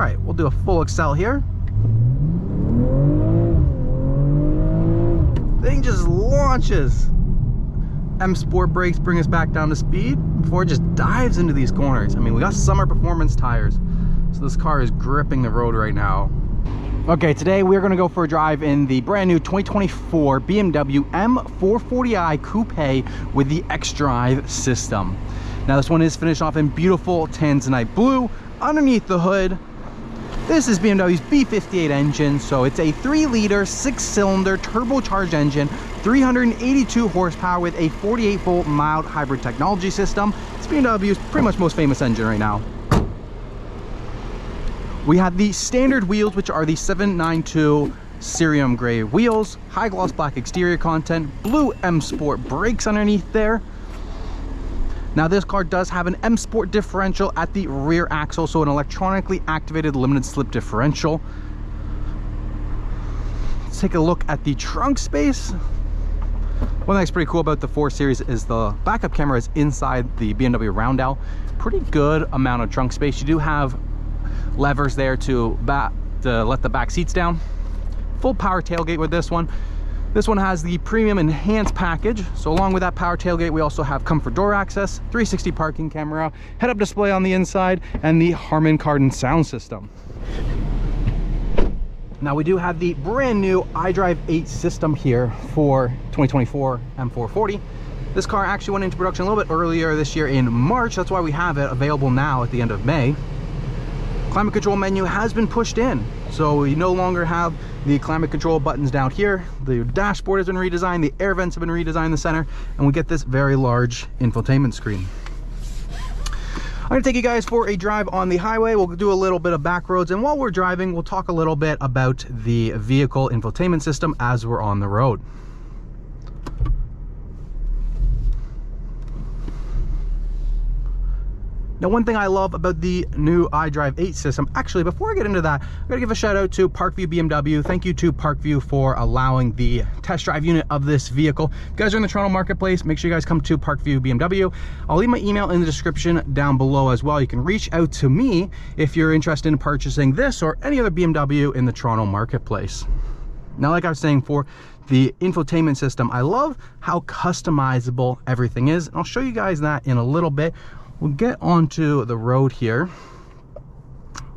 right, we'll do a full accel here. Thing just launches. M Sport brakes bring us back down to speed before it just dives into these corners. I mean, we got summer performance tires, so this car is gripping the road right now. Okay, today we're going to go for a drive in the brand new 2024 BMW M440i Coupè with the X-Drive system. Now this one is finished off in beautiful tanzanite blue. Underneath the hood, this is BMW's B58 engine, so it's a 3-liter 6-cylinder turbocharged engine, 382 horsepower with a 48-volt mild hybrid technology system. It's BMW's pretty much most famous engine right now. We have the standard wheels, which are the 792 cerium gray wheels, high gloss black exterior content, blue M Sport brakes underneath there. Now this car does have an M Sport differential at the rear axle, so an electronically activated limited slip differential. Let's take a look at the trunk space. One thing that's pretty cool about the 4 Series is the backup camera is inside the BMW roundel. Pretty good amount of trunk space. You do have levers there to let the back seats down. Full power tailgate with this one. This one has the premium enhanced package. So along with that power tailgate, we also have comfort door access, 360 parking camera, head-up display on the inside, and the Harman Kardon sound system. Now we do have the brand new iDrive 8 system here for 2024 M440. This car actually went into production a little bit earlier this year in March. That's why we have it available now at the end of May. Climate control menu has been pushed in, so we no longer have the climate control buttons down here. The dashboard has been redesigned, the air vents have been redesigned in the center, and we get this very large infotainment screen. I'm gonna take you guys for a drive on the highway. We'll do a little bit of back roads, and while we're driving, we'll talk a little bit about the vehicle infotainment system as we're on the road. Now, one thing I love about the new iDrive 8 system, actually, before I get into that, I'm gonna give a shout out to Parkview BMW. Thank you to Parkview for allowing the test drive unit of this vehicle. If you guys are in the Toronto marketplace, make sure you guys come to Parkview BMW. I'll leave my email in the description down below as well. You can reach out to me if you're interested in purchasing this or any other BMW in the Toronto marketplace. Now, like I was saying, for the infotainment system, I love how customizable everything is. I'll show you guys that in a little bit. We'll get onto the road here.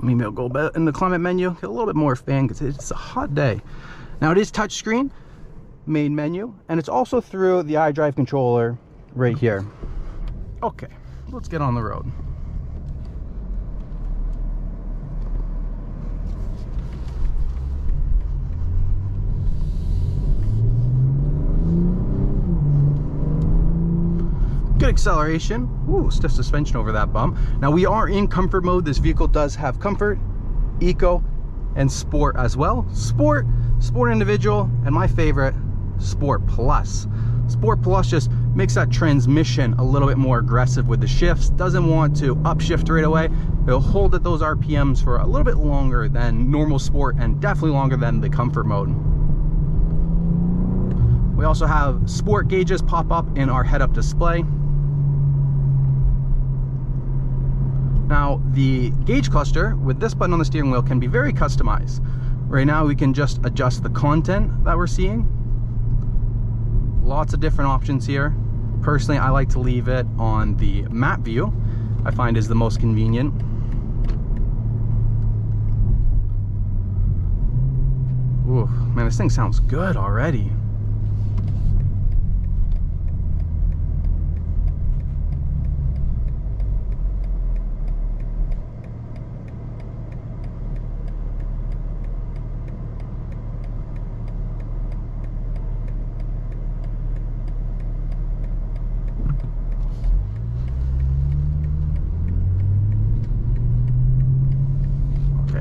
Maybe I'll go in the climate menu, get a little bit more fan because it's a hot day. Now it is touchscreen, main menu, and it's also through the iDrive controller right here. Okay, let's get on the road. Good acceleration. Ooh, stiff suspension over that bump. Now we are in comfort mode. This vehicle does have comfort, eco, and sport as well. Sport, sport individual, and my favorite, Sport Plus. Sport Plus just makes that transmission a little bit more aggressive with the shifts. Doesn't want to upshift right away. It'll hold at those RPMs for a little bit longer than normal sport and definitely longer than the comfort mode. We also have sport gauges pop up in our head-up display. Now, the gauge cluster with this button on the steering wheel can be very customized. Right now, we can just adjust the content that we're seeing. Lots of different options here. Personally, I like to leave it on the map view. I find is the most convenient. Ooh, man, this thing sounds good already.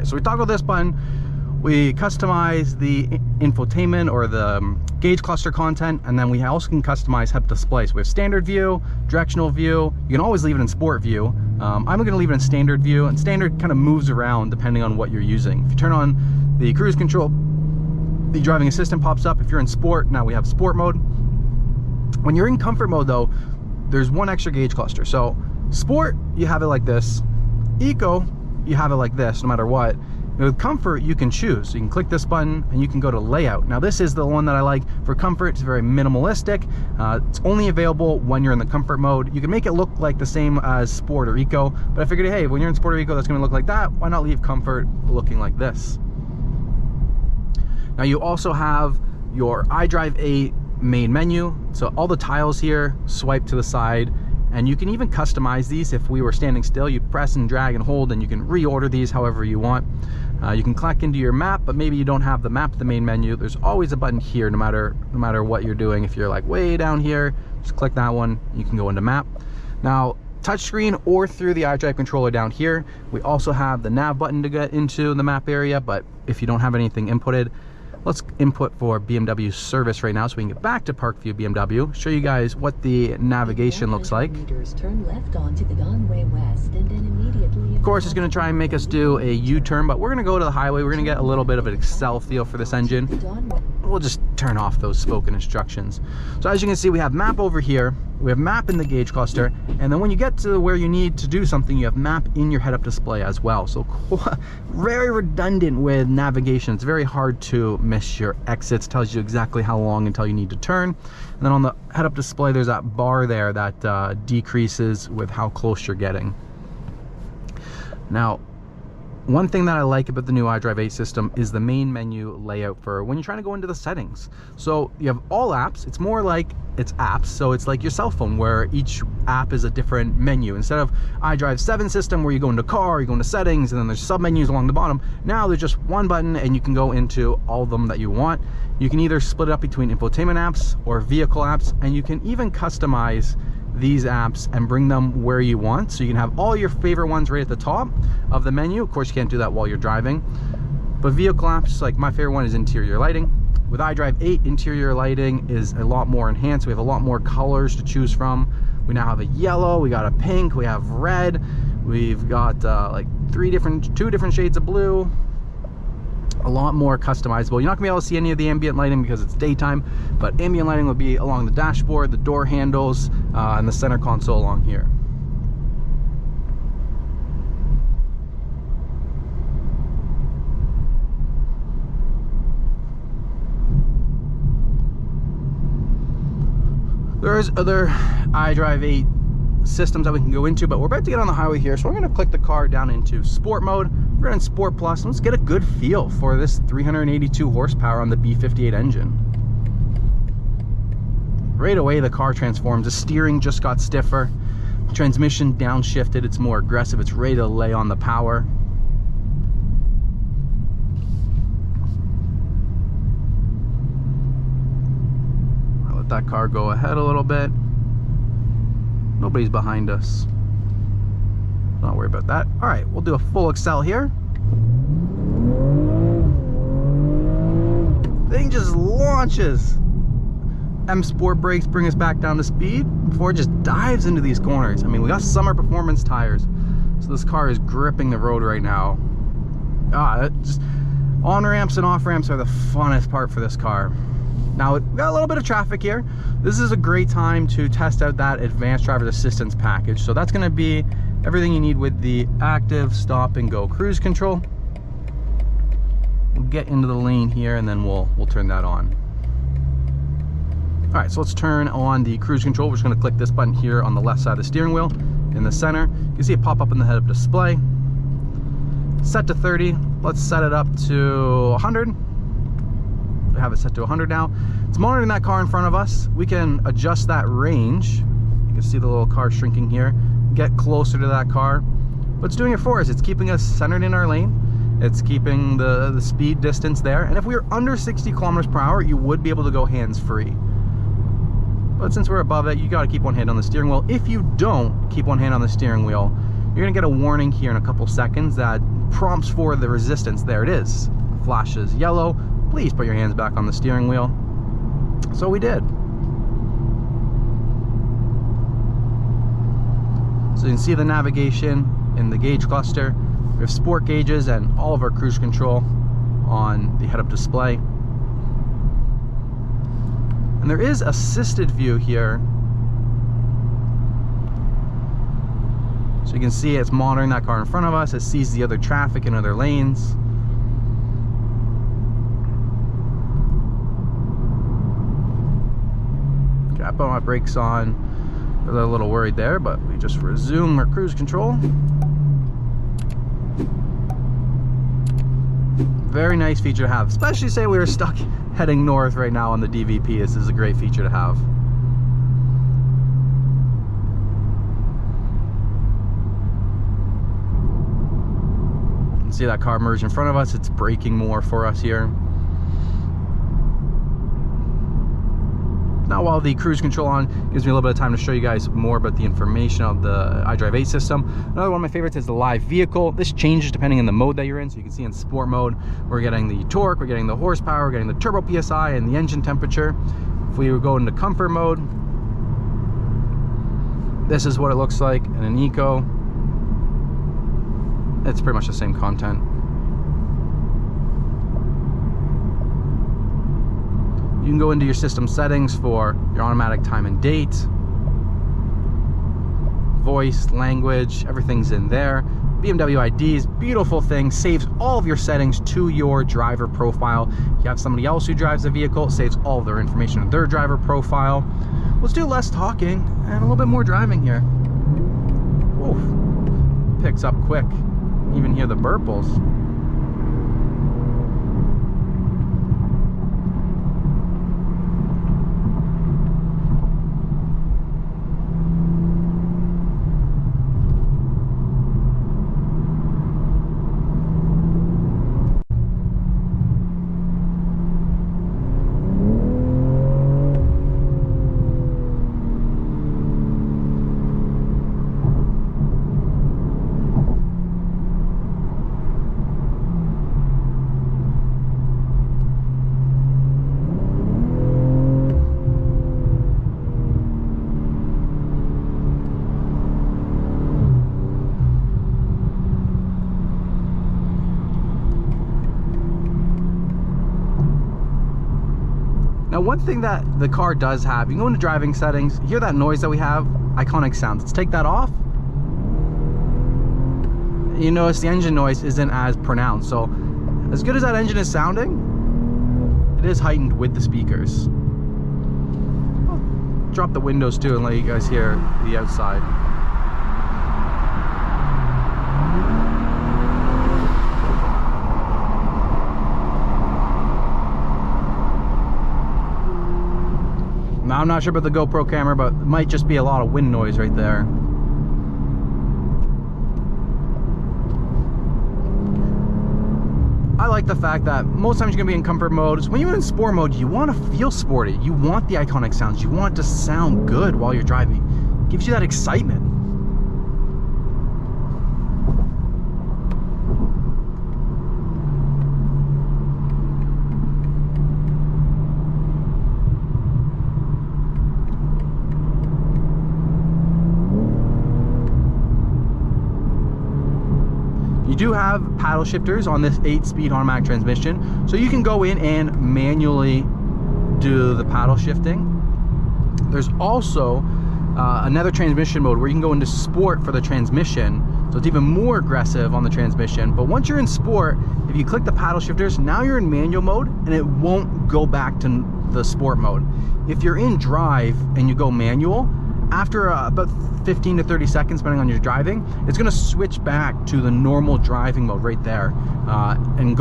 So we toggle this button, we customize the infotainment or the gauge cluster content, and then we also can customize head-up display. So we have standard view, directional view. You can always leave it in sport view. I'm gonna leave it in standard view, and standard kind of moves around depending on what you're using. If you turn on the cruise control, the driving assistant pops up. If you're in sport, now we have sport mode. When you're in comfort mode though, there's one extra gauge cluster. So sport, you have it like this. Eco, you have it like this no matter what. With comfort, you can choose. You can click this button and you can go to layout. Now this is the one that I like for comfort. It's very minimalistic. It's only available when you're in the comfort mode. You can make it look like the same as sport or eco, but I figured, hey, when you're in sport or eco, that's gonna look like that. Why not leave comfort looking like this? Now you also have your iDrive 8 main menu. So all the tiles here swipe to the side, and you can even customize these. If we were standing still, you press and drag and hold, and you can reorder these however you want. You can click into your map, but maybe you don't have the map, the main menu. There's always a button here, no matter what you're doing. If you're like way down here, just click that one. You can go into map. Now, touchscreen or through the iDrive controller down here. We also have the nav button to get into the map area, but if you don't have anything inputted, let's input for BMW service right now so we can get back to Parkview BMW, show you guys what the navigation looks like. Turn left onto the Gonway West and then immediately. Of course, it's going to try and make us do a U-turn, but we're going to go to the highway. We're going to get a little bit of an Excel feel for this engine. We'll just turn off those spoken instructions. So as you can see, we have map over here. We have map in the gauge cluster, and then when you get to where you need to do something, you have map in your head-up display as well. So very redundant with navigation. It's very hard to miss your exits. Tells you exactly how long until you need to turn. And then on the head-up display, there's that bar there that decreases with how close you're getting. Now, one thing that I like about the new iDrive 8 system is the main menu layout for when you're trying to go into the settings. So you have all apps. It's more like it's apps. So it's like your cell phone where each app is a different menu. Instead of iDrive 7 system where you go into car, you go into settings, and then there's sub menus along the bottom. Now there's just one button and you can go into all of them that you want. You can either split it up between infotainment apps or vehicle apps, and you can even customize these apps and bring them where you want. So you can have all your favorite ones right at the top of the menu. Of course, you can't do that while you're driving. But vehicle apps, like my favorite one is interior lighting. With iDrive 8, interior lighting is a lot more enhanced. We have a lot more colors to choose from. We now have a yellow, we got a pink, we have red, we've got like two different shades of blue. A lot more customizable. You're not gonna be able to see any of the ambient lighting because it's daytime, but ambient lighting will be along the dashboard, the door handles, and the center console along here. There's other iDrive 8 systems that we can go into, but we're about to get on the highway here, so we're going to click the car down into sport mode. We're in Sport Plus. Let's get a good feel for this 382 horsepower on the B58 engine. Right away the car transforms. The steering just got stiffer, transmission downshifted, it's more aggressive, it's ready to lay on the power. I'll let that car go ahead a little bit. Nobody's behind us. Don't worry about that. All right, we'll do a full Excel here. Thing just launches. M Sport brakes bring us back down to speed before it just dives into these corners. I mean, we got summer performance tires, so this car is gripping the road right now. Just on ramps and off ramps are the funnest part for this car. Now, we got a little bit of traffic here. This is a great time to test out that advanced driver assistance package. So that's gonna be everything you need with the active stop and go cruise control. We'll get into the lane here and then we'll turn that on. All right, so let's turn on the cruise control. We're just gonna click this button here on the left side of the steering wheel in the center. You can see it pop up in the head-up display. Set to 30, let's set it up to 100. Have it set to 100 now. It's monitoring that car in front of us. We can adjust that range. You can see the little car shrinking here. Get closer to that car. But it's doing it for us. It's keeping us centered in our lane. It's keeping the speed distance there. And if we were under 60 kilometers per hour, you would be able to go hands-free. But since we're above it, you got to keep one hand on the steering wheel. If you don't keep one hand on the steering wheel, you're going to get a warning here in a couple seconds that prompts for the resistance. There it is. Flashes yellow. Please put your hands back on the steering wheel. So we did. So you can see the navigation in the gauge cluster. We have sport gauges and all of our cruise control on the head-up display. And there is assisted view here. So you you can see it's monitoring that car in front of us. It sees the other traffic in other lanes. Okay, I put my brakes on. They're a little worried there, but we just resume our cruise control. Very nice feature to have, especially say we were stuck heading north right now on the DVP. This is a great feature to have. You can see that car merge in front of us. It's braking more for us here. Now, while the cruise control on gives me a little bit of time to show you guys more about the information of the iDrive 8 system. Another one of my favorites is the live vehicle. This changes depending on the mode that you're in. So you can see in sport mode, we're getting the torque, we're getting the horsepower, we're getting the turbo PSI and the engine temperature. If we go into comfort mode, this is what it looks like in an eco. It's pretty much the same content. You can go into your system settings for your automatic time and date, voice, language, everything's in there. BMW IDs, beautiful thing, saves all of your settings to your driver profile. You have somebody else who drives the vehicle, it saves all of their information in their driver profile. Let's do less talking and a little bit more driving here. Oof. Picks up quick. Even hear the burples. Now, one thing that the car does have, you can go into driving settings, hear that noise that we have, iconic sounds. Let's take that off. You notice the engine noise isn't as pronounced. So as good as that engine is sounding, it is heightened with the speakers. I'll drop the windows too and let you guys hear the outside. Now, I'm not sure about the GoPro camera, but it might just be a lot of wind noise right there. I like the fact that most times you're gonna be in comfort mode. So when you're in sport mode, you want to feel sporty. You want the iconic sounds. You want it to sound good while you're driving. It gives you that excitement. You do have paddle shifters on this 8-speed automatic transmission, so you can go in and manually do the paddle shifting. There's also another transmission mode where you can go into sport for the transmission, so it's even more aggressive on the transmission. But once you're in sport, if you click the paddle shifters, now you're in manual mode and it won't go back to the sport mode. If you're in drive and you go manual, after about 15 to 30 seconds, depending on your driving, it's going to switch back to the normal driving mode right there and go